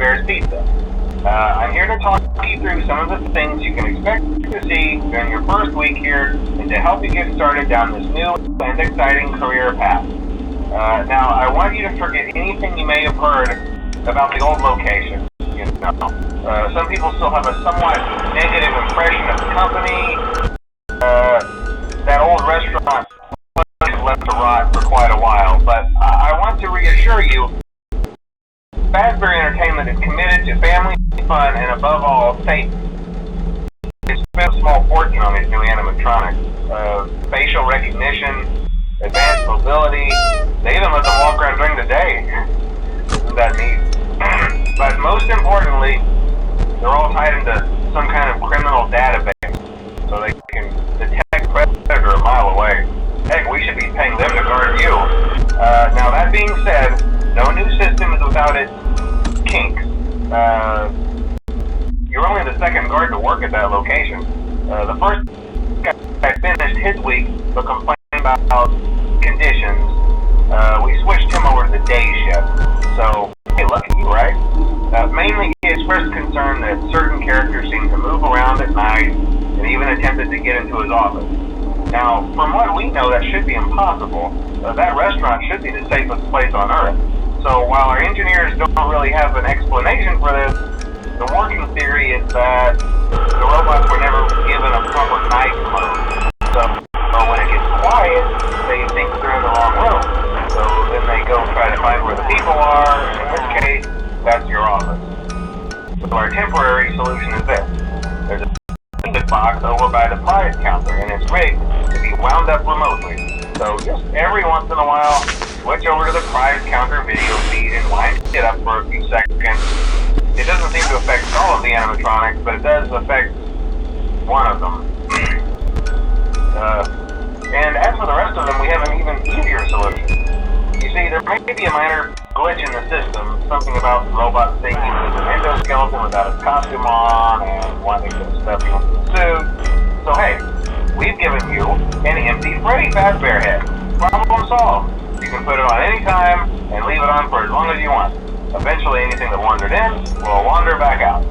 Fazbear's Pizza. I'm here to talk you through some of the things you can expect to see during your first week here and to help you get started down this new and exciting career path. Now, I want you to forget anything you may have heard about the old location. You know, some people still have a somewhat negative impression of the company. That old restaurant was left to rot for quite a while, but I want to reassure you, Fazbear Entertainment is committed to family fun and above all, safety. They spent a small fortune on these new animatronics. Facial recognition, advanced mobility, they even let them walk around during the day. Isn't that neat? But most importantly, they're all tied into some kind of criminal database, so they can detect predator a mile away. Heck, we should be paying them to guard you. Now that being said, no new system is without its kinks. You're only the second guard to work at that location. The first guy finished his week but complained about conditions. We switched him over to the day shift. So, hey, lucky you, right? Mainly he expressed concern that certain characters seem to move around at night and even attempted to get into his office. Now, from what we know, that should be impossible. That restaurant should be the safest place on Earth. So while our engineers don't really have an explanation for this, the working theory is that the robots were never given a proper night mode. So when it gets quiet, they think they're in the wrong room. So then they go try to find where the people are, and in this case, that's your office. So our temporary solution is this. There's a music box over by the prize counter, and it's rigged to be wound up remotely. So just every once in a while, switch over to the prize counter video feed and wind it up for a few seconds. It doesn't seem to affect all of the animatronics, but it does affect one of them. And as for the rest of them, we have an even easier solution. You see, there may be a minor glitch in the system, something about the robot thinking there's an endoskeleton without its costume on, and wanting to stuff into the suit. So hey, we've given you an empty Freddy Fazbear head. Problem solved. You can put it on any time and leave it on for as long as you want. Eventually, anything that wandered in will wander back out.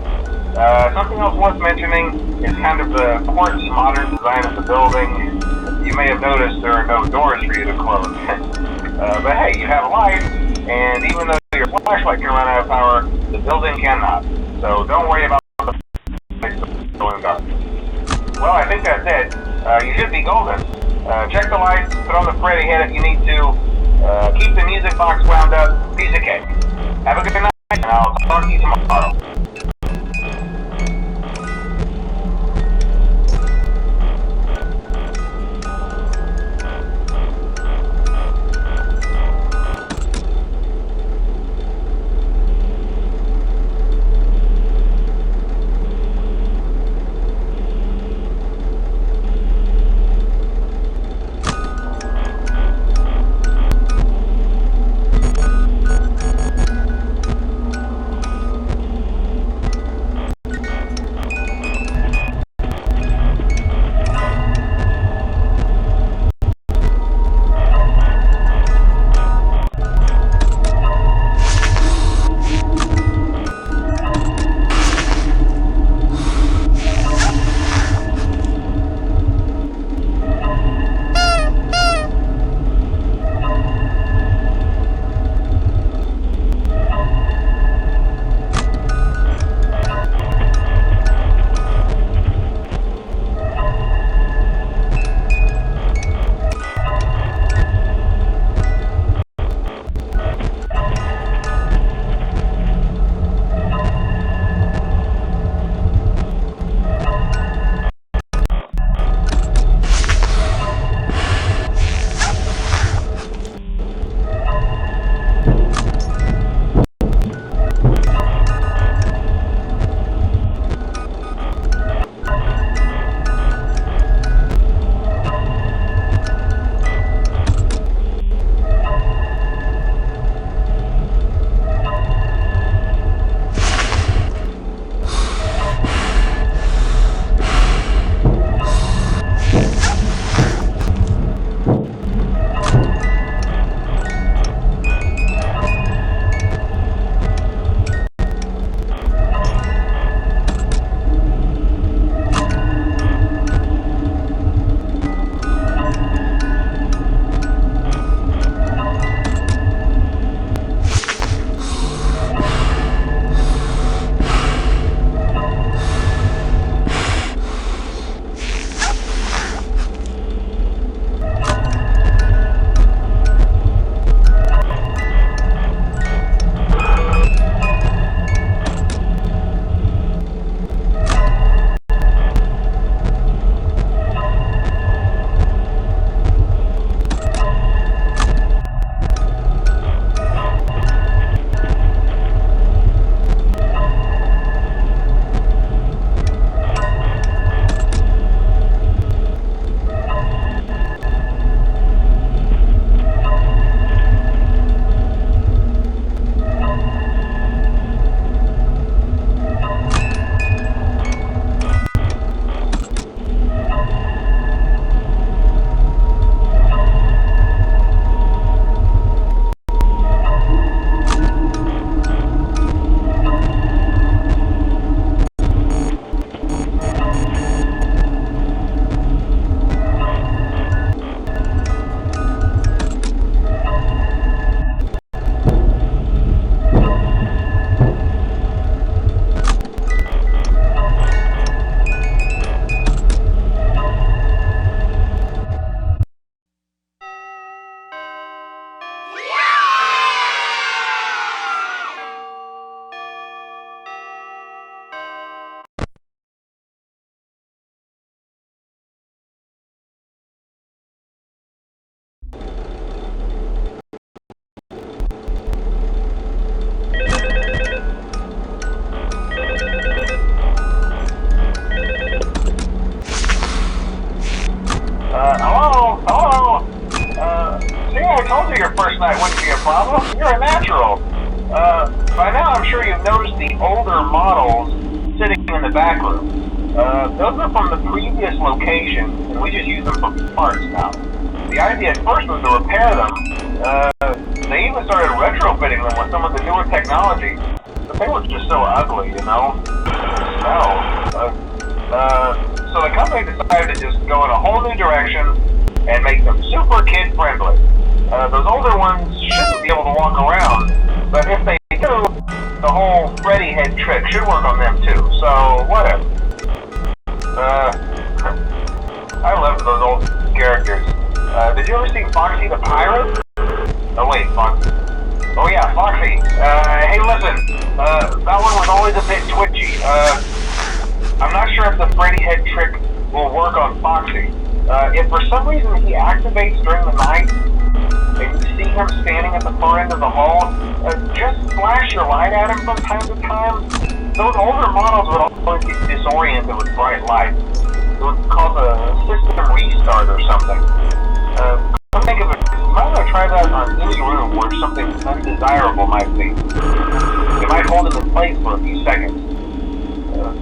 Something else worth mentioning is kind of the quartz modern design of the building. You may have noticed there are no doors for you to close. But hey, you have light, and even though your flashlight can run out of power, the building cannot. So don't worry about the place going dark. Well, I think that's it. You should be golden. Check the lights, put on the Freddy head if you need to. Keep the music box wound up. Piece of cake. Have a good night, and I'll talk to you tomorrow. By now, I'm sure you've noticed the older models sitting in the back room. Those are from the previous location, and we just use them for parts now. The idea at first was to repair them. They even started retrofitting them with some of the newer technology, but they were just so ugly, you know? The smell. So the company decided to just go in a whole new direction and make them super kid-friendly. Those older ones shouldn't be able to walk around, but if they do, the whole Freddy head trick should work on them too, so whatever. I loved those old characters. Did you ever see Foxy the Pirate? Oh wait, Foxy. Oh yeah, Foxy. Hey listen, that one was always a bit twitchy. I'm not sure if the Freddy head trick will work on Foxy. If for some reason he activates during the night, and you see him standing at the far end of the hall, just flash your light at him from time to time. Those older models would always get disoriented with bright lights. It would cause a system restart or something. Come think of it, you might want to try that on any room where something undesirable might be. It might hold him in place for a few seconds.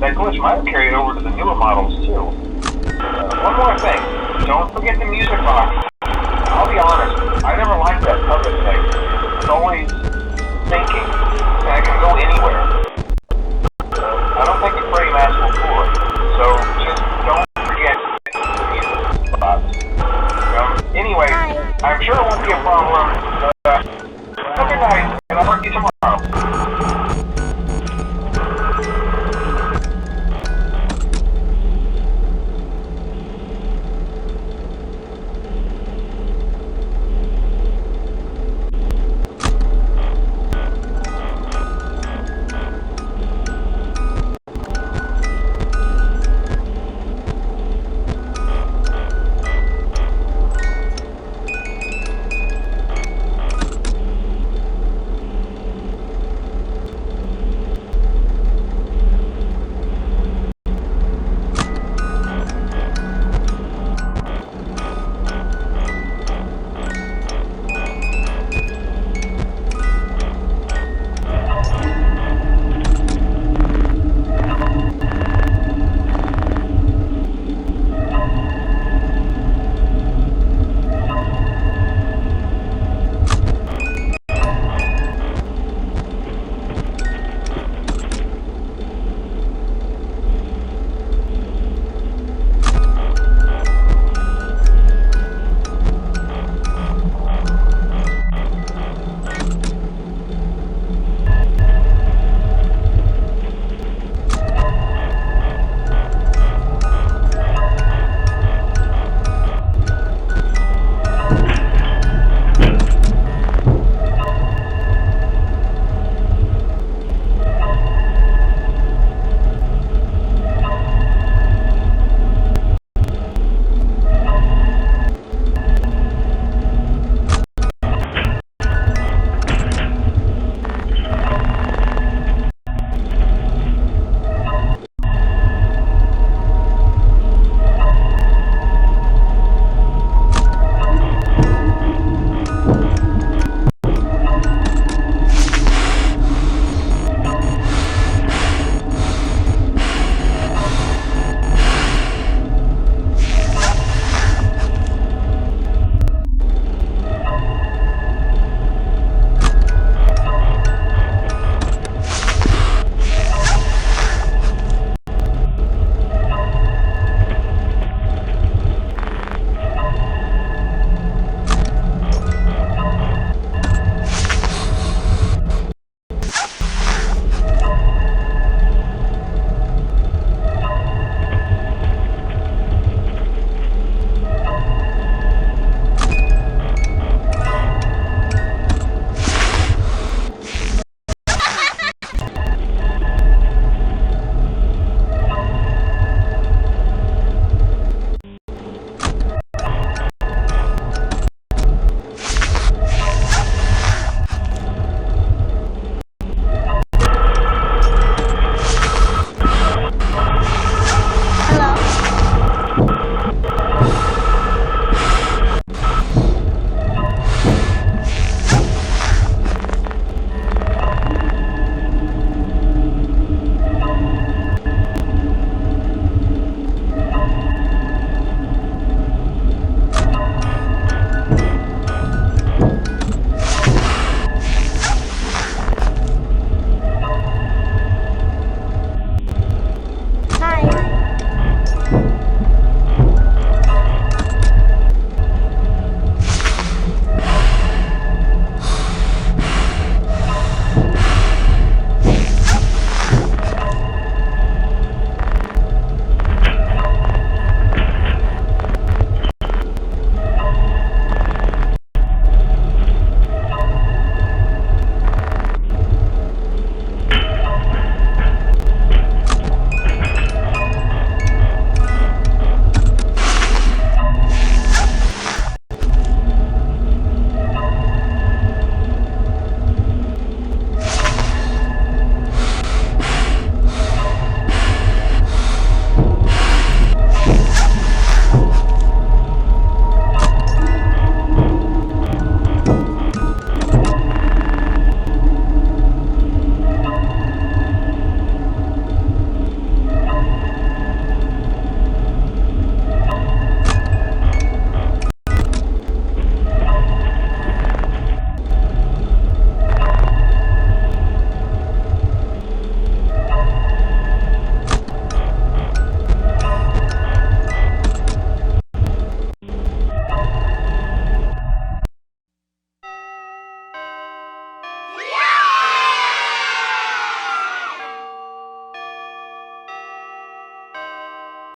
That glitch might have carried over to the newer models too. One more thing, don't forget the music box. I'll be honest, I never liked that puppet thing. It's always thinking, and I can go anywhere.